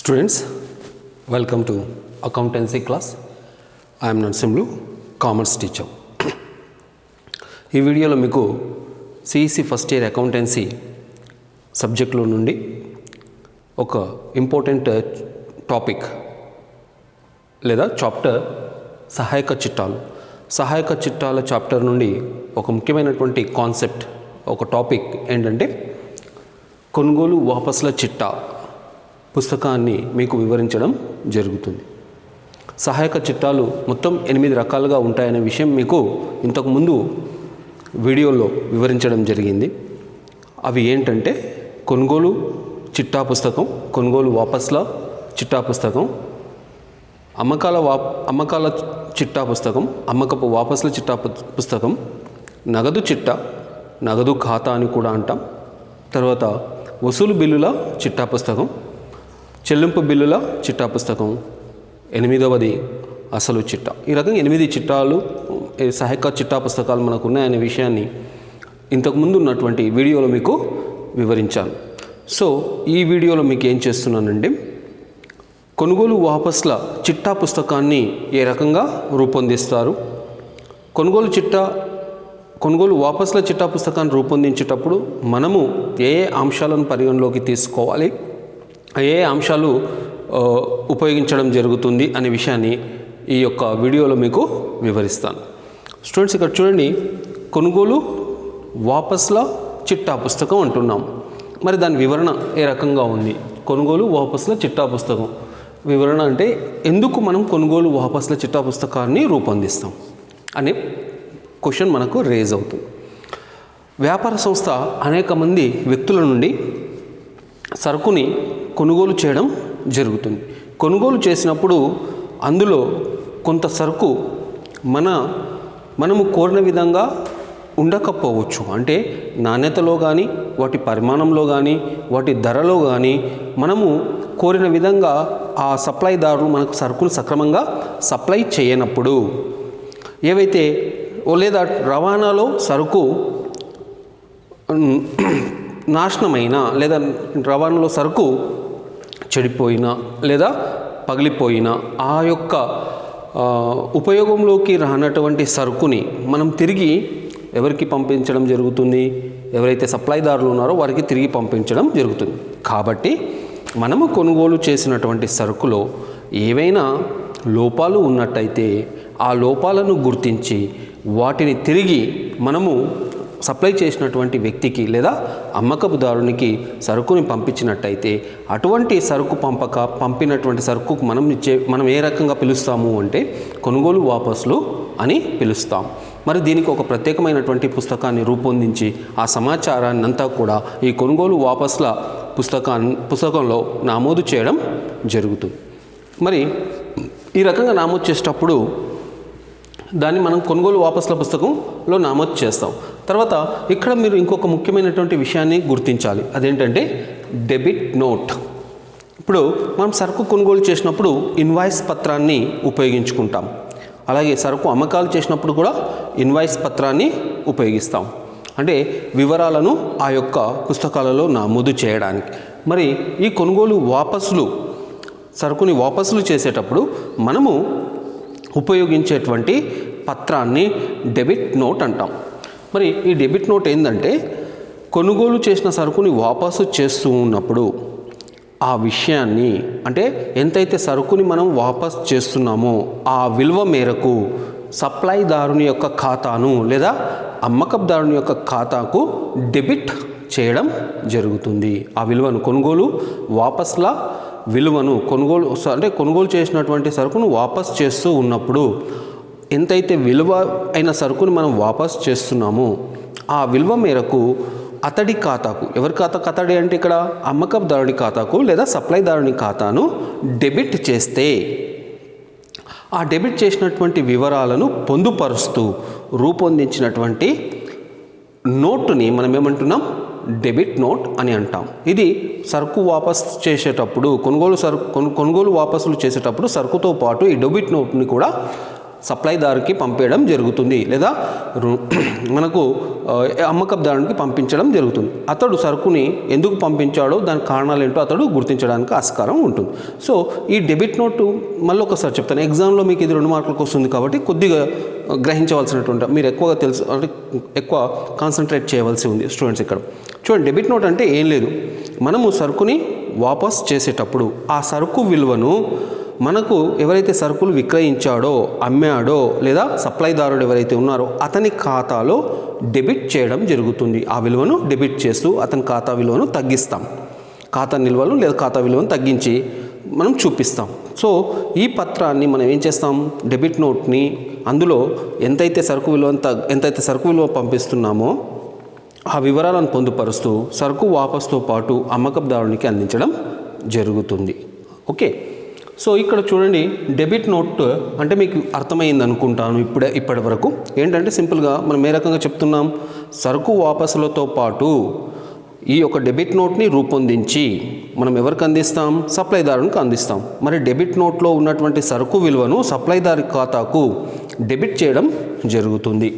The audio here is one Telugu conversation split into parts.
Students, welcome to accountancy class. I am NARSIMULU commerce teacher. ఈ వీడియోలో మీకు CEC ఫస్ట్ ఇయర్ అకౌంటెన్సీ సబ్జెక్ట్లో నుండి ఒక ఇంపార్టెంట్ టాపిక్ లేదా చాప్టర్ సహాయక చిట్టాల చాప్టర్ నుండి ఒక ముఖ్యమైనటువంటి కాన్సెప్ట్ ఒక టాపిక్ ఏంటంటే కొనుగోలు వాపసుల చిట్టా పుస్తకాన్ని మీకు వివరించడం జరుగుతుంది. సహాయక చిట్టాలు మొత్తం 8 రకాలుగా ఉంటాయనే విషయం మీకు ఇంతకుముందు వీడియోలో వివరించడం జరిగింది. అవి ఏంటంటే కొనుగోలు చిట్టా పుస్తకం, కొనుగోలు వాపసుల చిట్టా పుస్తకం, అమ్మకాల చిట్టా పుస్తకం, అమ్మకపు వాపసుల చిట్టా పుస్తకం, నగదు చిట్టా, నగదు ఖాతా అని కూడా అంటాం. తర్వాత వసూలు బిల్లుల చిట్టా పుస్తకం, చెల్లింపు బిల్లుల చిట్టా పుస్తకం, 8వది అసలు చిట్టా. ఈ రకంగా 8 చిట్టాలు సహాయక చిట్టా పుస్తకాలు మనకు ఉన్నాయనే విషయాన్ని ఇంతకుముందు ఉన్నటువంటి వీడియోలో మీకు వివరించాను. సో ఈ వీడియోలో మీకు ఏం చేస్తున్నానంటే కొనుగోలు వాపసుల చిట్టా పుస్తకాన్ని ఏ రకంగా రూపొందిస్తారు, కొనుగోలు వాపసుల చిట్టా పుస్తకాన్ని రూపొందించేటప్పుడు మనము ఏ అంశాలను పరిగణలోకి తీసుకోవాలి, ఏ అంశాలు ఉపయోగించడం జరుగుతుంది అనే విషయాన్ని ఈ యొక్క వీడియోలో మీకు వివరిస్తాను. స్టూడెంట్స్, ఇక్కడ చూడండి, కొనుగోలు వాపసుల చిట్టా పుస్తకం అంటున్నాం. మరి దాని వివరణ ఏ రకంగా ఉంది? కొనుగోలు వాపసుల చిట్టా పుస్తకం వివరణ అంటే ఎందుకు మనం కొనుగోలు వాపసుల చిట్టా పుస్తకాన్ని రూపొందిస్తాం అనే క్వశ్చన్ మనకు రేజ్ అవుతుంది. వ్యాపార సంస్థ అనేక మంది వ్యక్తుల నుండి సరుకుని కొనుగోలు చేయడం జరుగుతుంది. కొనుగోలు చేసినప్పుడు అందులో కొంత సరుకు మనము కోరిన విధంగా ఉండకపోవచ్చు. అంటే నాణ్యతలో కానీ, వాటి పరిమాణంలో కానీ, వాటి ధరలో కానీ మనము కోరిన విధంగా ఆ సప్లైదారులు మనకు సరుకును సక్రమంగా సప్లై చేయనప్పుడు, ఏవైతే లేదా రవాణాలో సరుకు నాశనమైనా లేదా రవాణాలో సరుకు చెడిపోయినా లేదా పగిలిపోయినా ఆ యొక్క ఉపయోగంలోకి రానటువంటి సరుకుని మనం తిరిగి ఎవరికి పంపించడం జరుగుతుంది? ఎవరైతే సప్లైదారులు ఉన్నారో వారికి తిరిగి పంపించడం జరుగుతుంది. కాబట్టి మనము కొనుగోలు చేసినటువంటి సరుకులో ఏవైనా లోపాలు ఉన్నట్టయితే ఆ లోపాలను గుర్తించి వాటిని తిరిగి మనము సప్లై చేసినటువంటి వ్యక్తికి లేదా అమ్మకపుదారునికి సరుకుని పంపించినట్టయితే అటువంటి సరుకు పంపినటువంటి సరుకుకు మనం ఏ రకంగా పిలుస్తాము అంటే కొనుగోలు వాపసులు అని పిలుస్తాం. మరి దీనికి ఒక ప్రత్యేకమైనటువంటి పుస్తకాన్ని రూపొందించి ఆ సమాచారాన్ని అంతా కూడా ఈ కొనుగోలు వాపసుల పుస్తకంలో నమోదు చేయడం జరుగుతుంది. మరి ఈ రకంగా నమోదు చేసేటప్పుడు దాన్ని మనం కొనుగోలు వాపసుల పుస్తకంలో నమోదు చేస్తాం. తర్వాత ఇక్కడ మీరు ఇంకొక ముఖ్యమైనటువంటి విషయాన్ని గుర్తించాలి. అదేంటంటే డెబిట్ నోట్. ఇప్పుడు మనం సరుకు కొనుగోలు చేసినప్పుడు ఇన్వాయిస్ పత్రాన్ని ఉపయోగించుకుంటాం. అలాగే సరుకు అమ్మకాలు చేసినప్పుడు కూడా ఇన్వాయిస్ పత్రాన్ని ఉపయోగిస్తాం. అంటే వివరాలను ఆ యొక్క పుస్తకాలలో నమోదు చేయడానికి. మరి ఈ కొనుగోలు సరుకుని వాపసులు చేసేటప్పుడు మనము ఉపయోగించేటువంటి పత్రాన్ని డెబిట్ నోట్ అంటాం. మరి ఈ డెబిట్ నోట్ ఏంటంటే కొనుగోలు చేసిన సరుకుని వాపసు చేస్తూ ఉన్నప్పుడు ఆ విషయాన్ని, అంటే ఎంతైతే సరుకుని మనం వాపసు చేస్తున్నామో ఆ విలువ మేరకు సప్లైదారుని యొక్క ఖాతాను లేదా అమ్మకదారుని యొక్క ఖాతాకు డెబిట్ చేయడం జరుగుతుంది. ఆ విలువను, కొనుగోలు వాపసుల విలువను, కొనుగోలు చేసినటువంటి సరుకును వాపసు చేస్తూ ఉన్నప్పుడు ఎంతైతే విలువ అయిన సరుకుని మనం వాపసు చేస్తున్నామో ఆ విలువ మేరకు అతడి ఖాతాకు, ఎవరి ఖాతాకు అతడి అంటే ఇక్కడ అమ్మకదారుని ఖాతాకు లేదా సప్లైదారుని ఖాతాను డెబిట్ చేస్తే ఆ డెబిట్ చేసినటువంటి వివరాలను పొందుపరుస్తూ రూపొందించినటువంటి నోటుని మనం ఏమంటున్నాం? డెబిట్ నోట్ అని అంటాం. ఇది సరుకు వాపసు చేసేటప్పుడు, కొనుగోలు వాపసులు చేసేటప్పుడు సరుకుతో పాటు ఈ డెబిట్ నోట్ని కూడా సప్లైదారుకి పంపేయడం జరుగుతుంది, లేదా మనకు అమ్మకందారునికి పంపించడం జరుగుతుంది. అతడు సరుకుని ఎందుకు పంపించాడో దాని కారణాలు ఏంటో అతడు గుర్తించడానికి ఆస్కారం ఉంటుంది. సో ఈ డెబిట్ నోటు మళ్ళీ ఒకసారి చెప్తాను, ఎగ్జామ్లో మీకు ఇది 2 మార్కులకు వస్తుంది కాబట్టి కొద్దిగా గ్రహించవలసినటువంటి, మీరు ఎక్కువగా తెలుసు అంటే ఎక్కువ కాన్సన్ట్రేట్ చేయవలసి ఉంది స్టూడెంట్స్. ఇక్కడ చూడండి, డెబిట్ నోట్ అంటే ఏం లేదు, మనము సరుకుని వాపస్ చేసేటప్పుడు ఆ సరుకు విలువను మనకు ఎవరైతే సరుకులు విక్రయించాడో, అమ్మాడో, లేదా సప్లైదారుడు ఎవరైతే ఉన్నారో అతని ఖాతాలో డెబిట్ చేయడం జరుగుతుంది. ఆ విలువను డెబిట్ చేస్తూ అతని ఖాతా విలువను తగ్గిస్తాం. ఖాతా నిల్వలు లేదా ఖాతా విలువను తగ్గించి మనం చూపిస్తాం. సో ఈ పత్రాన్ని మనం ఏం చేస్తాం, డెబిట్ నోట్ని అందులో ఎంతైతే సరుకు విలువ పంపిస్తున్నామో ఆ వివరాలను పొందుపరుస్తూ సరుకు వాపసుతో పాటు అమ్మకందారునికి అందించడం జరుగుతుంది. ఓకే, సో ఇక్కడ చూడండి, డెబిట్ నోట్ అంటే మీకు అర్థమైంది అనుకుంటాను ఇప్పటి వరకు. ఏంటంటే సింపుల్గా మనం ఏ రకంగా చెప్తున్నాం, సరుకు వాపసులతో పాటు ఈ యొక్క డెబిట్ నోట్ని రూపొందించి మనం ఎవరికి అందిస్తాం, సప్లైదారునికి అందిస్తాం. మరి డెబిట్ నోట్లో ఉన్నటువంటి సరుకు విలువను సప్లైదారు ఖాతాకు డెబిట్ చేయడం జరుగుతుంది.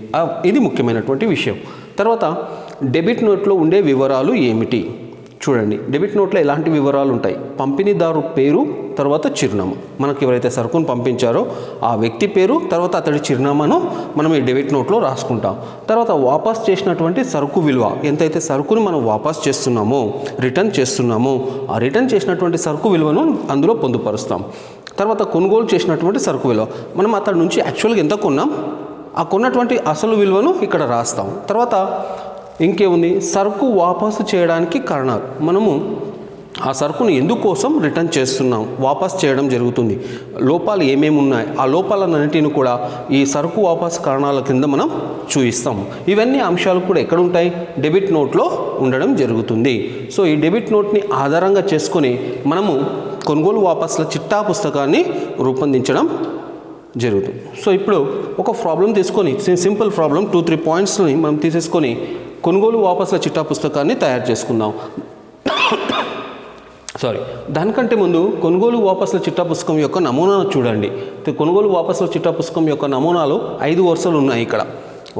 ఇది ముఖ్యమైనటువంటి విషయం. తర్వాత డెబిట్ నోట్లో ఉండే వివరాలు ఏమిటి చూడండి. డెబిట్ నోట్లో ఎలాంటి వివరాలు ఉంటాయి, పంపిణీదారు పేరు, తర్వాత చిరునామా. మనకు ఎవరైతే సరుకును పంపించారో ఆ వ్యక్తి పేరు, తర్వాత అతడి చిరునామాను మనం ఈ డెబిట్ నోట్లో రాసుకుంటాం. తర్వాత వాపస్ చేసినటువంటి సరుకు విలువ, ఎంతైతే సరుకుని మనం వాపస్ చేస్తున్నామో, రిటర్న్ చేస్తున్నామో ఆ రిటర్న్ చేసినటువంటి సరుకు విలువను అందులో పొందుపరుస్తాం. తర్వాత కొనుగోలు చేసినటువంటి సరుకు విలువ, మనం అతడి నుంచి యాక్చువల్గా ఎంత కొన్నాం ఆ కొన్నటువంటి అసలు విలువను ఇక్కడ రాస్తాం. తర్వాత ఇంకేముంది, సరుకు వాపసు చేయడానికి కారణాలు, మనము ఆ సరుకును ఎందుకోసం రిటర్న్ చేస్తున్నాం, వాపస్ చేయడం జరుగుతుంది, లోపాలు ఏమేమి ఉన్నాయి ఆ లోపాలన్నింటిని కూడా ఈ సరుకు వాపసు కారణాల కింద మనం చూపిస్తాం. ఇవన్నీ అంశాలు కూడా ఎక్కడ ఉంటాయి, డెబిట్ నోట్లో ఉండడం జరుగుతుంది. సో ఈ డెబిట్ నోట్ని ఆధారంగా చేసుకొని మనము కొనుగోలు వాపసుల చిట్టా పుస్తకాన్ని రూపొందించడం జరుగుతుంది. సో ఇప్పుడు ఒక ప్రాబ్లం తీసుకొని, సింపుల్ ప్రాబ్లం 2-3 పాయింట్స్ని మనం తీసేసుకొని కొనుగోలు వాపసుల చిట్టా పుస్తకాన్ని తయారు చేసుకుందాం. దానికంటే ముందు కొనుగోలు వాపసుల చిట్టా పుస్తకం యొక్క నమూనాను చూడండి. కొనుగోలు వాపసుల చిట్టా పుస్తకం యొక్క నమూనాలు 5 వరుసలు ఉన్నాయి ఇక్కడ.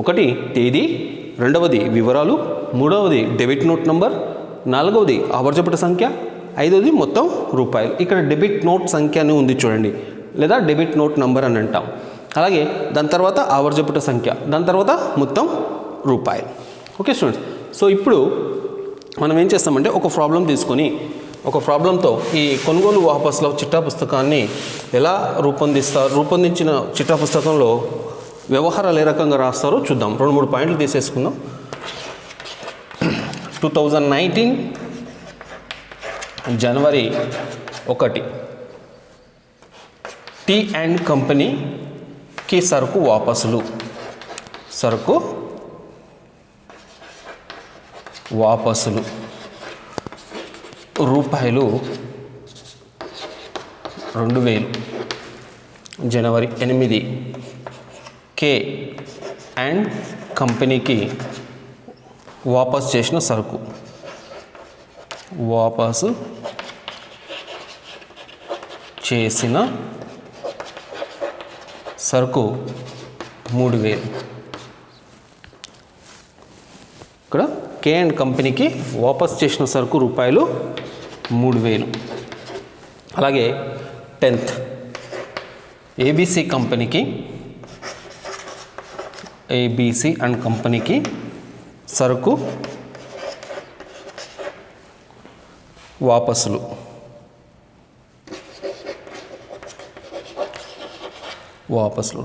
1 తేదీ, 2వది వివరాలు, 3వది డెబిట్ నోట్ నంబర్, 4వది ఆవర్జపట సంఖ్య, 5వది మొత్తం రూపాయలు. ఇక్కడ డెబిట్ నోట్ సంఖ్య అని ఉంది చూడండి, లేదా డెబిట్ నోట్ నంబర్ అని అంటాం. అలాగే దాని తర్వాత ఆవర్జపట సంఖ్య, దాని తర్వాత మొత్తం రూపాయలు. ఓకే స్టూడెంట్స్, సో ఇప్పుడు మనం ఏం చేస్తామంటే ఒక ప్రాబ్లం తీసుకొని ఒక ప్రాబ్లంతో ఈ కొనుగోలు వాపసుల చిట్టా పుస్తకాన్ని ఎలా రూపొందించిన చిట్టా పుస్తకంలో వ్యవహారాలు ఏ రకంగా రాస్తారో చూద్దాం. 2-3 పాయింట్లు తీసేసుకుందాం. 2019 జనవరి 1 టీ అండ్ కంపెనీకి సరుకు వాపసులు రూపాయలు 2000. జనవరి 8 కే అండ్ కంపెనీకి వాపసు చేసిన సరుకు సరుకు 3000. ఇక్కడ కే అండ్ కంపెనీకి వాపస్ చేసిన సరుకు రూపాయలు 3000. అలాగే 10th ఏబీసీ అండ్ కంపెనీకి సరుకు వాపసులు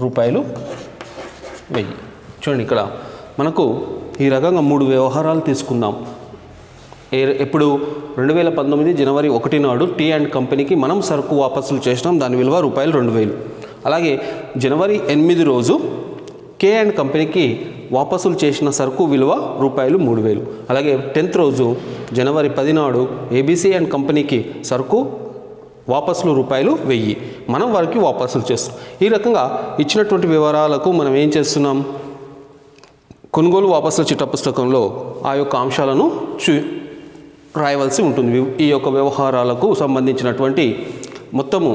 రూపాయలు 1000. చూడండి, ఇక్కడ మనకు ఈ రకంగా 3 వ్యవహారాలు తీసుకుందాం. ఎప్పుడు 2019 జనవరి 1 నాడు టీ అండ్ కంపెనీకి మనం సరుకు వాపసులు చేసినాం, దాని విలువ రూపాయలు 2000. అలాగే జనవరి 8 రోజు కే అండ్ కంపెనీకి వాపసులు చేసిన సరుకు విలువ రూపాయలు 3000. అలాగే 10th రోజు జనవరి 10 నాడు ఏబీసీ అండ్ కంపెనీకి సరుకు వాపసులు రూపాయలు 1000 మనం వారికి వాపసులు చేస్తాం. ఈ రకంగా ఇచ్చినటువంటి వివరాలకు మనం ఏం చేస్తున్నాం, కొనుగోలు వాపసుల చిట్టా పుస్తకంలో ఆ యొక్క అంశాలను రాయవలసి ఉంటుంది. ఈ యొక్క వ్యవహారాలకు సంబంధించినటువంటి మొత్తము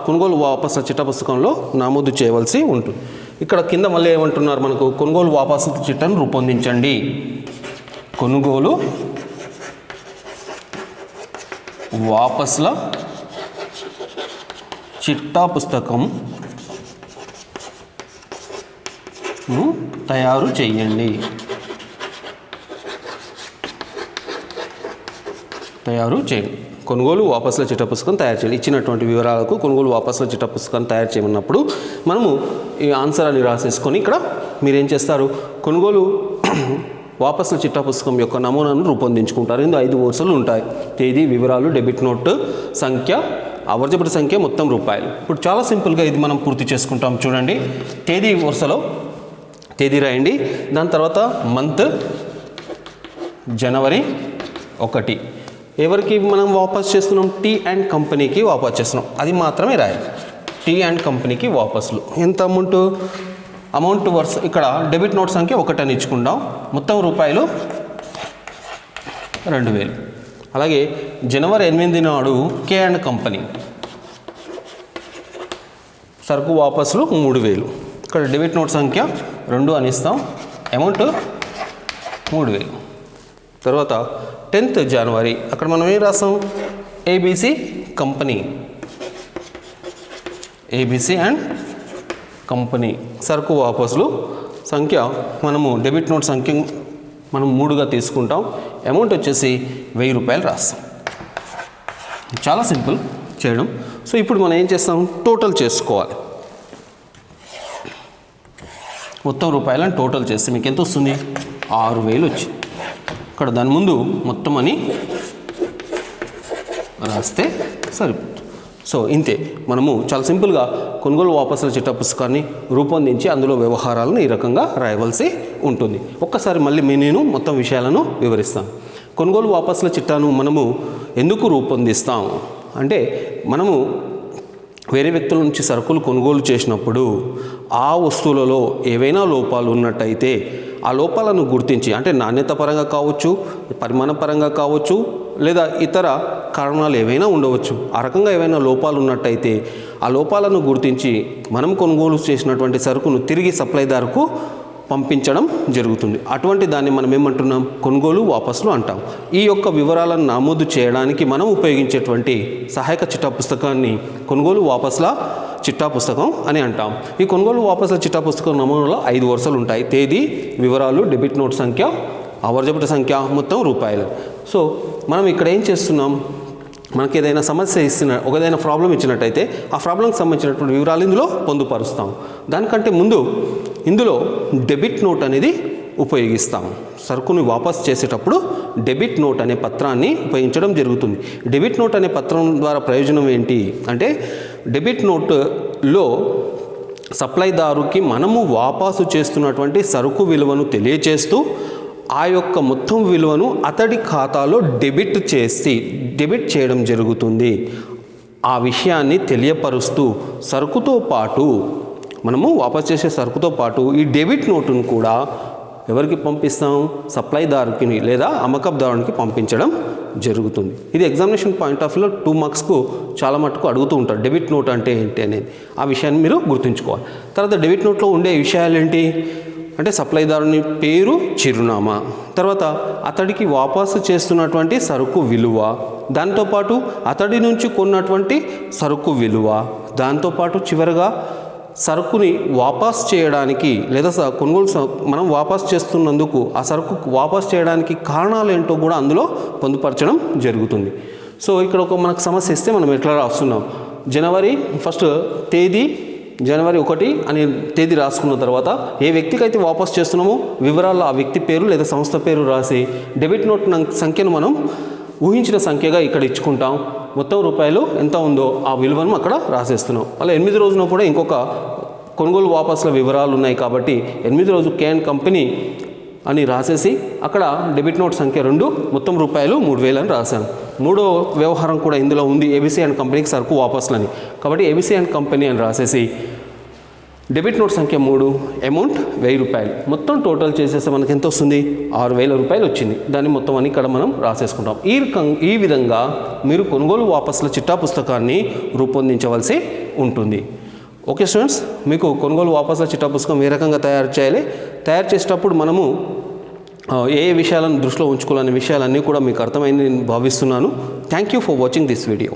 కొనుగోలు వాపసుల చిట్టా పుస్తకంలో నమోదు చేయవలసి ఉంటుంది. ఇక్కడ కింద మళ్ళీ ఏమంటున్నారు మనకు, కొనుగోలు వాపసుల చిట్టాను రూపొందించండి. కొనుగోలు వాపసుల చిట్టా పుస్తకం తయారు చేయండి. కొనుగోలు వాపసుల చిట్టా పుస్తకం తయారు చేయాలి. ఇచ్చినటువంటి వివరాలకు కొనుగోలు వాపసుల చిట్టా పుస్తకాన్ని తయారు చేయమన్నప్పుడు మనము ఈ ఆన్సర్ అని రాసేసుకొని ఇక్కడ మీరేం చేస్తారు, కొనుగోలు వాపసుల చిట్టా పుస్తకం యొక్క నమూనాను రూపొందించుకుంటారు. ఇందులో 5 వరుసలు ఉంటాయి. తేదీ, వివరాలు, డెబిట్ నోట్ సంఖ్య, ఆవర్జపటి సంఖ్య, మొత్తం రూపాయలు. ఇప్పుడు చాలా సింపుల్గా ఇది మనం పూర్తి చేసుకుంటాం. చూడండి, తేదీ వరుసలో తేదీ రాయండి. దాని తర్వాత మంత్ జనవరి 1. ఎవరికి మనం వాపస్ చేస్తున్నాం, టీ అండ్ కంపెనీకి వాపస్ చేస్తున్నాం, అది మాత్రమే రాయాలి. టీ అండ్ కంపెనీకి వాపసులు ఎంత అమౌంట్ వర్స్ ఇక్కడ డెబిట్ నోట్ సంఖ్య 1 అని ఇచ్చుకుంటాం. మొత్తం రూపాయలు 2000. అలాగే జనవరి 8 నాడు కే అండ్ కంపెనీ సరుకు వాపసులు 3000. ఇక్కడ డెబిట్ నోట్ సంఖ్య 2 అని ఇస్తాం, అమౌంట్ 3000. తర్వాత 10th జనవరి అక్కడ మనం ఏం రాస్తాం, ABC company, ABC and company సరుకు వాపసులు సంఖ్య మనము డెబిట్ నోట్ సంఖ్య మనం 3గా తీసుకుంటాం, అమౌంట్ వచ్చేసి 1000 రూపాయలు రాస్తాం. చాలా సింపుల్ చేయడం. సో ఇప్పుడు మనం ఏం చేస్తాం, టోటల్ చేసుకోవాలి. మొత్తం రూపాయలను టోటల్ చేస్తే మీకు ఎంత వస్తుంది, 6000 వచ్చింది. ఇక్కడ దాని ముందు మొత్తం అని రాస్తే సరిపోతుంది. సో ఇంతే, మనము చాలా సింపుల్గా కొనుగోలు వాపసుల చిట్టా పుస్తకాన్ని రూపొందించి అందులో వ్యవహారాలను ఈ రకంగా రాయవలసి ఉంటుంది. ఒక్కసారి మళ్ళీ నేను మొత్తం విషయాలను వివరిస్తాను. కొనుగోలు వాపసుల చిట్టాను మనము ఎందుకు రూపొందిస్తాం అంటే, మనము వేరే వ్యక్తుల నుంచి సరుకులు కొనుగోలు చేసినప్పుడు ఆ వస్తువులలో ఏవైనా లోపాలు ఉన్నట్టయితే ఆ లోపాలను గుర్తించి, అంటే నాణ్యత పరంగా కావచ్చు, పరిమాణ పరంగా కావచ్చు, లేదా ఇతర కారణాలు ఏవైనా ఉండవచ్చు, ఆ రకంగా ఏవైనా లోపాలు ఉన్నట్టయితే ఆ లోపాలను గుర్తించి మనం కొనుగోలు చేసినటువంటి సరుకును తిరిగి సప్లైదారుకు పంపించడం జరుగుతుంది. అటువంటి దాన్ని మనం ఏమంటున్నాం, కొనుగోలు వాపసులు అంటాం. ఈ యొక్క వివరాలను నమోదు చేయడానికి మనం ఉపయోగించేటువంటి సహాయక చిట్టా పుస్తకాన్ని కొనుగోలు వాపసుల చిట్టా పుస్తకం అని అంటాం. ఈ కొనుగోలు వాపసుల చిట్టా పుస్తకం నమూనాలో 5 వరుసలు ఉంటాయి. తేదీ, వివరాలు, డెబిట్ నోట్ సంఖ్య, ఆవర్జపటి సంఖ్య, మొత్తం రూపాయలు. సో మనం ఇక్కడ ఏం చేస్తున్నాం, మనకి ఏదైనా సమస్య ఒకదైనా ప్రాబ్లం ఇచ్చినట్టయితే ఆ ప్రాబ్లంకి సంబంధించినటువంటి వివరాలు ఇందులో పొందుపరుస్తాం. దానికంటే ముందు ఇందులో డెబిట్ నోట్ అనేది ఉపయోగిస్తాం. సరుకుని వాపస్ చేసేటప్పుడు డెబిట్ నోట్ అనే పత్రాన్ని ఉపయోగించడం జరుగుతుంది. డెబిట్ నోట్ అనే పత్రం ద్వారా ప్రయోజనం ఏంటి అంటే, డెబిట్ నోట్లో సప్లైదారుకి మనము వాపసు చేస్తున్నటువంటి సరుకు విలువను తెలియచేస్తూ ఆ యొక్క మొత్తం విలువను అతడి ఖాతాలో డెబిట్ చేయడం జరుగుతుంది. ఆ విషయాన్ని తెలియపరుస్తూ సరుకుతో పాటు మనము వాపస్ చేసే సరుకుతో పాటు ఈ డెబిట్ నోటును కూడా ఎవరికి పంపిస్తాం, సప్లైదారుకి లేదా అమ్మకదారునికి పంపించడం జరుగుతుంది. ఇది ఎగ్జామినేషన్ పాయింట్ ఆఫ్ వ్యూలో 2 మార్క్స్కు చాలా మటుకు అడుగుతూ ఉంటారు, డెబిట్ నోట్ అంటే ఏంటి అనేది. ఆ విషయాన్ని మీరు గుర్తుంచుకోవాలి. తర్వాత డెబిట్ నోట్లో ఉండే విషయాలు ఏంటి అంటే, సప్లైదారుని పేరు, చిరునామా, తర్వాత అతడికి వాపసు చేస్తున్నటువంటి సరుకు విలువ, దాంతోపాటు అతడి నుంచి కొన్నటువంటి సరుకు విలువ, దాంతోపాటు చివరగా సరుకుని వాపస్ చేయడానికి లేదా మనం వాపస్ చేస్తున్నందుకు ఆ సరుకు వాపస్ చేయడానికి కారణాలు ఏంటో కూడా అందులో పొందుపరచడం జరుగుతుంది. సో ఇక్కడ మనకు సమస్య ఇస్తే మనం ఎట్లా రాస్తున్నాం, జనవరి 1 తేదీ జనవరి 1 అనే తేదీ రాసుకున్న తర్వాత ఏ వ్యక్తికి అయితే వాపస్ చేస్తున్నామో వివరాలు ఆ వ్యక్తి పేరు లేదా సంస్థ పేరు రాసి డెబిట్ నోట్ సంఖ్యను మనం ఊహించిన సంఖ్యగా ఇక్కడ ఇచ్చుకుంటాం. మొత్తం రూపాయలు ఎంత ఉందో ఆ విలువను అక్కడ రాసేస్తున్నాం. అలా 8 రోజున కూడా ఇంకొక కొనుగోలు వాపసుల వివరాలు ఉన్నాయి కాబట్టి 8 రోజు కే అండ్ కంపెనీ అని రాసేసి అక్కడ డెబిట్ నోట్ సంఖ్య 2, మొత్తం రూపాయలు 3000 అని రాశాను. 3వ వ్యవహారం కూడా ఇందులో ఉంది, ఏబీసీ అండ్ కంపెనీకి సరుకు వాపసులని. కాబట్టి ఏబీసీ అండ్ కంపెనీ అని రాసేసి డెబిట్ నోట్ సంఖ్య 3 అమౌంట్ 1000 రూపాయలు. మొత్తం టోటల్ చేసేస్తే మనకి ఎంత వస్తుంది? 6000 రూపాయలు వచ్చింది. దాన్ని మొత్తం అని ఇక్కడ మనం రాసేసుకుంటాం. ఈ విధంగా మీరు కొనుగోలు వాపసుల చిట్టా పుస్తకాన్ని రూపొందించవలసి ఉంటుంది. ఓకే స్టూడెంట్స్, మీకు కొనుగోలు వాపసుల చిట్టా పుస్తకం ఏ రకంగా తయారు చేయాలి, తయారు చేసేటప్పుడు మనము ఏ విషయాలను దృష్టిలో ఉంచుకోవాలనే విషయాలన్నీ కూడా మీకు అర్థమైంది నేను భావిస్తున్నాను. Thank you for watching this video.